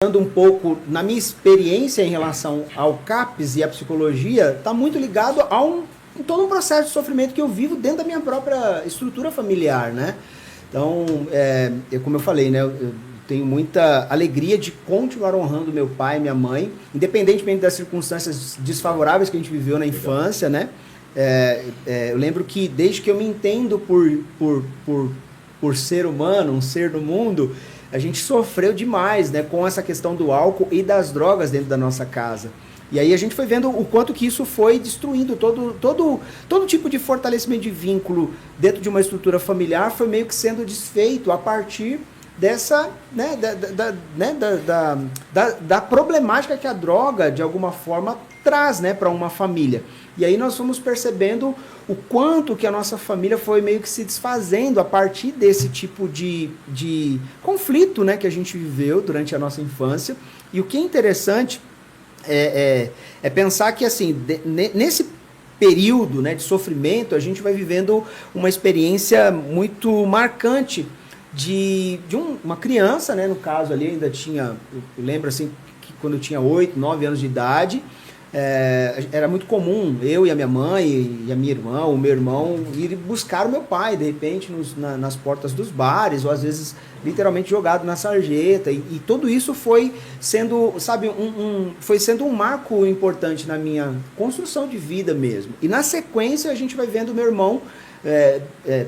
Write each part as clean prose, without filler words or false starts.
um pouco na minha experiência em relação ao CAPS e à psicologia, está muito ligado a todo um processo de sofrimento que eu vivo dentro da minha própria estrutura familiar, né? Então, como eu falei, né, eu tenho muita alegria de continuar honrando meu pai e minha mãe, independentemente das circunstâncias desfavoráveis que a gente viveu na infância, né? Eu lembro que desde que eu me entendo por ser humano, um ser do mundo, a gente sofreu demais, né, com essa questão do álcool e das drogas dentro da nossa casa. E aí a gente foi vendo o quanto que isso foi destruindo todo tipo de fortalecimento de vínculo dentro de uma estrutura familiar, foi meio que sendo desfeito a partir dessa, né, da problemática que a droga, de alguma forma, traz, né, para uma família. E aí nós fomos percebendo o quanto que a nossa família foi meio que se desfazendo a partir desse tipo de conflito, né, que a gente viveu durante a nossa infância. E o que é interessante é pensar que, assim, nesse período, né, de sofrimento, a gente vai vivendo uma experiência muito marcante de uma criança, né, no caso ali ainda tinha, eu lembro assim, que quando eu tinha 8, 9 anos de idade, era muito comum eu e a minha mãe e a minha irmã, o meu irmão, ir buscar o meu pai, de repente, nas portas dos bares, ou às vezes literalmente jogado na sarjeta, e tudo isso foi sendo, sabe, foi sendo um marco importante na minha construção de vida mesmo. E na sequência a gente vai vendo o meu irmão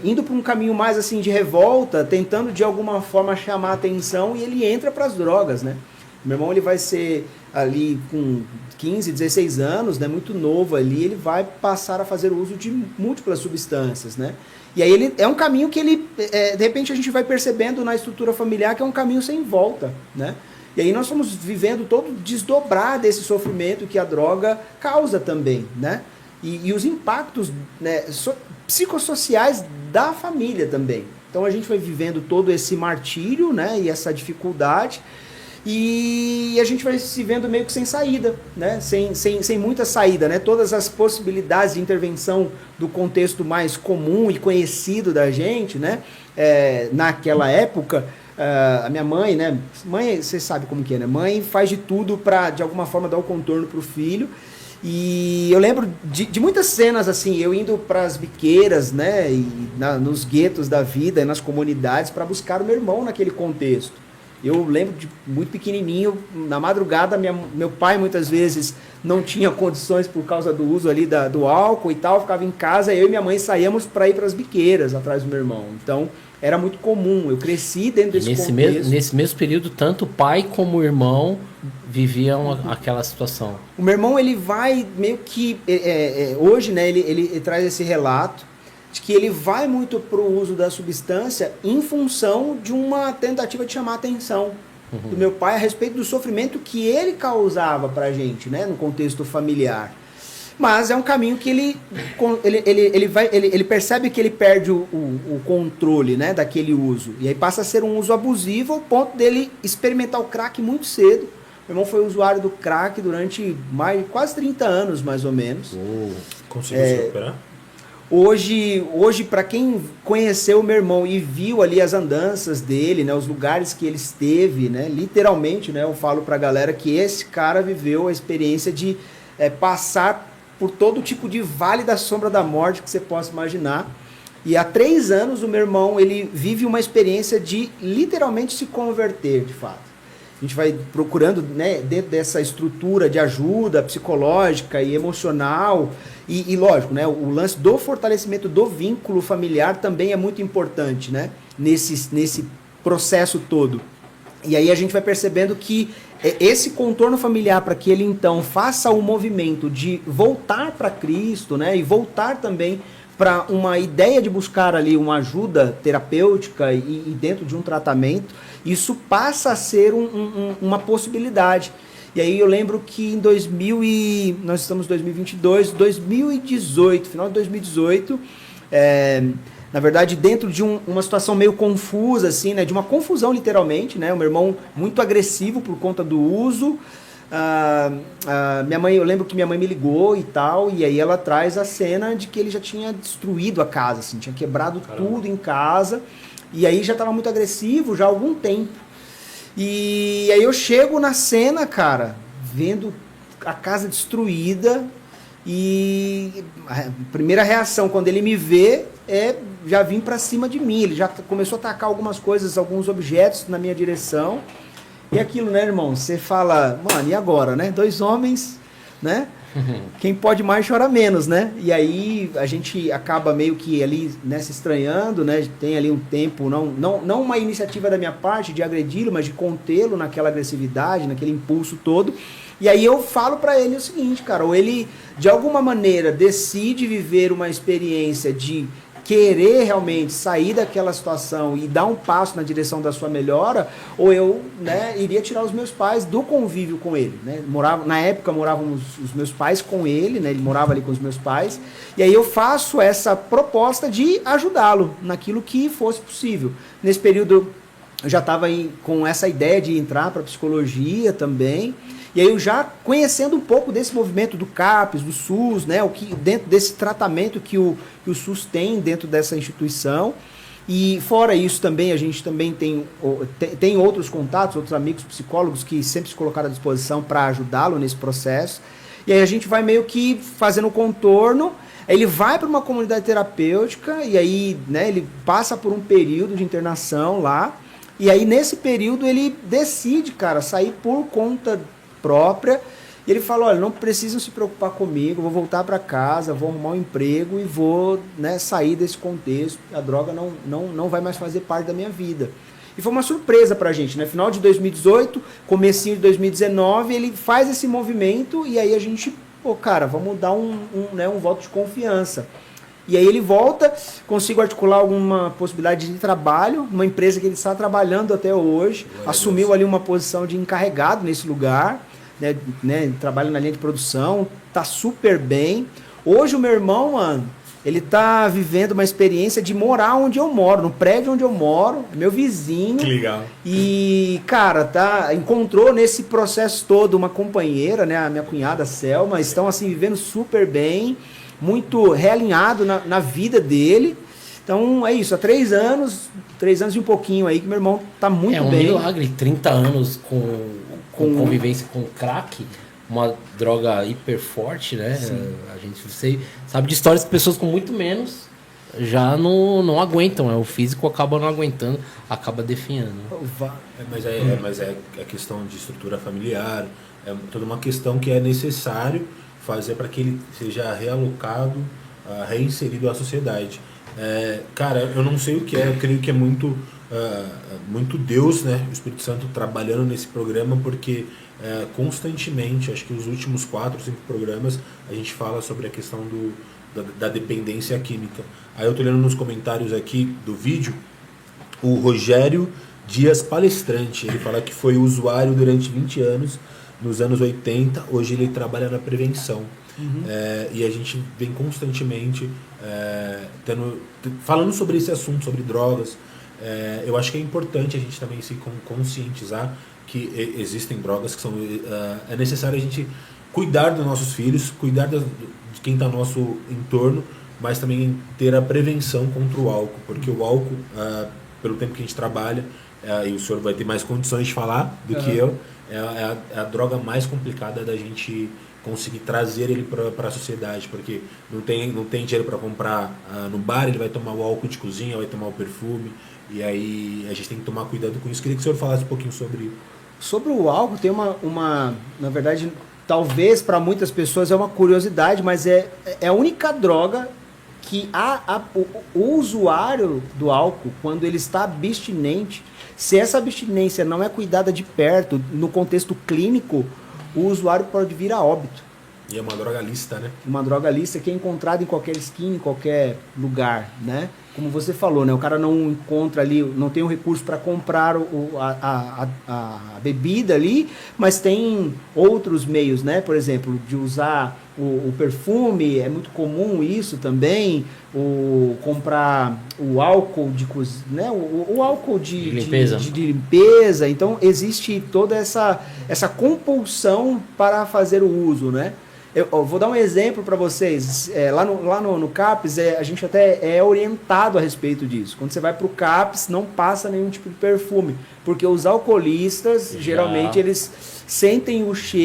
indo para um caminho mais assim de revolta, tentando de alguma forma chamar a atenção, e ele entra para as drogas, né? Meu irmão, ele vai ser ali com 15, 16 anos, né, muito novo ali, ele vai passar a fazer uso de múltiplas substâncias, né? E aí ele é um caminho que ele, de repente a gente vai percebendo na estrutura familiar que é um caminho sem volta, né? E aí nós fomos vivendo todo o desdobrar desse sofrimento que a droga causa também, né? E os impactos, né, psicossociais da família também. Então a gente vai vivendo todo esse martírio, né, e essa dificuldade, e a gente vai se vendo meio que sem saída, né? Sem muita saída, né? Todas as possibilidades de intervenção do contexto mais comum e conhecido da gente, né? Naquela época, a minha mãe, né? Mãe, você sabe como que é, né? Mãe faz de tudo para, de alguma forma, dar o contorno para o filho. E eu lembro de muitas cenas assim, eu indo para as biqueiras, né? E nos guetos da vida, nas comunidades, para buscar o meu irmão naquele contexto. Eu lembro de muito pequenininho, na madrugada, meu pai muitas vezes não tinha condições por causa do uso ali do álcool e tal, ficava em casa, eu e minha mãe saíamos para ir para as biqueiras atrás do meu irmão. Então, era muito comum, eu cresci dentro desse contexto. Nesse mesmo período, tanto o pai como o irmão viviam aquela situação. O meu irmão, ele vai meio que, hoje, né, ele traz esse relato, de que ele vai muito para o uso da substância em função de uma tentativa de chamar a atenção do meu pai a respeito do sofrimento que ele causava para a gente, né, no contexto familiar. Mas é um caminho que ele percebe que ele perde o controle, né, daquele uso. E aí passa a ser um uso abusivo ao ponto dele experimentar o crack muito cedo. Meu irmão foi usuário do crack durante quase 30 anos, mais ou menos. Conseguiu se recuperar? Hoje para quem conheceu o meu irmão e viu ali as andanças dele, né, os lugares que ele esteve, né, literalmente, né, eu falo pra galera que esse cara viveu a experiência de passar por todo tipo de vale da sombra da morte que você possa imaginar. E há 3 anos o meu irmão, ele vive uma experiência de literalmente se converter, de fato. A gente vai procurando, né, dentro dessa estrutura de ajuda psicológica e emocional, e lógico, né, o lance do fortalecimento do vínculo familiar também é muito importante, né, nesse processo todo. E aí a gente vai percebendo que esse contorno familiar, para que ele então faça o movimento de voltar para Cristo, né, e voltar também para uma ideia de buscar ali uma ajuda terapêutica e dentro de um tratamento, isso passa a ser uma possibilidade. E aí eu lembro que nós estamos em 2022, 2018, final de 2018, na verdade dentro de uma situação meio confusa, assim, né, de uma confusão literalmente, né, o meu irmão muito agressivo por conta do uso. Minha mãe, eu lembro que minha mãe me ligou e tal, e aí ela traz a cena de que ele já tinha destruído a casa, assim, tinha quebrado tudo em casa, e aí já estava muito agressivo já há algum tempo. E aí eu chego na cena, cara, vendo a casa destruída, e a primeira reação quando ele me vê é já vir pra cima de mim. Ele já começou a atacar algumas coisas, alguns objetos na minha direção. E aquilo, né, irmão? Você fala, mano, e agora, né? 2 homens, né? Quem pode mais chora menos, né? E aí a gente acaba meio que ali, né, se estranhando, né? Tem ali um tempo, não uma iniciativa da minha parte de agredi-lo, mas de contê-lo naquela agressividade, naquele impulso todo. E aí eu falo pra ele o seguinte, cara, ou ele de alguma maneira decide viver uma experiência de querer realmente sair daquela situação e dar um passo na direção da sua melhora, ou eu, né, iria tirar os meus pais do convívio com ele, né? Na época moravam os meus pais com ele, né? Ele morava ali com os meus pais, e aí eu faço essa proposta de ajudá-lo naquilo que fosse possível. Nesse período eu já estava com essa ideia de entrar para psicologia também. E aí eu já conhecendo um pouco desse movimento do CAPES, do SUS, né, o que dentro desse tratamento que o SUS tem dentro dessa instituição. E fora isso também, a gente também tem outros contatos, outros amigos psicólogos que sempre se colocaram à disposição para ajudá-lo nesse processo. E aí a gente vai meio que fazendo o contorno, ele vai para uma comunidade terapêutica e aí, né, ele passa por um período de internação lá. E aí nesse período ele decide, cara, sair por conta própria, e ele falou, olha, não precisam se preocupar comigo, vou voltar para casa, vou arrumar um emprego e vou, né, sair desse contexto, a droga não vai mais fazer parte da minha vida. E foi uma surpresa pra gente, né? Final de 2018, comecinho de 2019, ele faz esse movimento e aí a gente, pô, cara, vamos dar um voto de confiança. E aí ele volta, consigo articular alguma possibilidade de trabalho, numa empresa que ele está trabalhando até hoje, assumiu ali uma posição de encarregado nesse lugar, né, trabalha na linha de produção, tá super bem. Hoje o meu irmão, mano, ele tá vivendo uma experiência de morar onde eu moro, no prédio onde eu moro, meu vizinho. Que legal. E, cara, encontrou nesse processo todo uma companheira, né, a minha cunhada Selma, estão assim vivendo super bem, muito realinhado na vida dele. Então é isso, há 3 anos e um pouquinho aí que meu irmão tá muito bem. É um milagre, 30 anos com convivência com crack, uma droga hiper forte, né? A gente sabe de histórias que pessoas com muito menos já não aguentam, o físico acaba não aguentando, acaba definhando. Mas é a questão de estrutura familiar, é toda uma questão que é necessário fazer para que ele seja realocado, reinserido à sociedade. Cara, eu não sei o que eu creio que é muito Deus, né, o Espírito Santo trabalhando nesse programa, porque constantemente, acho que os últimos 4, 5 programas, a gente fala sobre a questão da dependência química. Aí eu tô lendo nos comentários aqui do vídeo, o Rogério Dias Palestrante, ele fala que foi usuário durante 20 anos, nos anos 80, hoje ele trabalha na prevenção. E a gente vem constantemente falando sobre esse assunto, sobre drogas. Eu acho que é importante a gente também se conscientizar que existem drogas que são... é necessário a gente cuidar dos nossos filhos, cuidar de quem está no nosso entorno, mas também ter a prevenção contra o álcool, porque o álcool, pelo tempo que a gente trabalha, e o senhor vai ter mais condições de falar do que eu, é a droga mais complicada da gente conseguir trazer ele para a sociedade, porque não tem dinheiro para comprar no bar, ele vai tomar o álcool de cozinha, vai tomar o perfume, e aí a gente tem que tomar cuidado com isso. Queria que o senhor falasse um pouquinho sobre o álcool. Tem na verdade, talvez para muitas pessoas é uma curiosidade, mas é a única droga que o usuário do álcool, quando ele está abstinente, se essa abstinência não é cuidada de perto, no contexto clínico, o usuário pode vir a óbito. E é uma droga lícita, né? Uma droga lícita que é encontrada em qualquer esquina, em qualquer lugar, né? Como você falou, né? O cara não encontra ali, não tem o recurso para comprar a bebida ali, mas tem outros meios, né? Por exemplo, de usar o perfume, é muito comum isso também, comprar o álcool de cozinha, né? O álcool de limpeza. Então existe toda essa compulsão para fazer o uso, né? Eu vou dar um exemplo para vocês. Lá no CAPES, a gente até é orientado a respeito disso. Quando você vai para o CAPES, não passa nenhum tipo de perfume. Porque os alcoolistas, geralmente, eles sentem o cheiro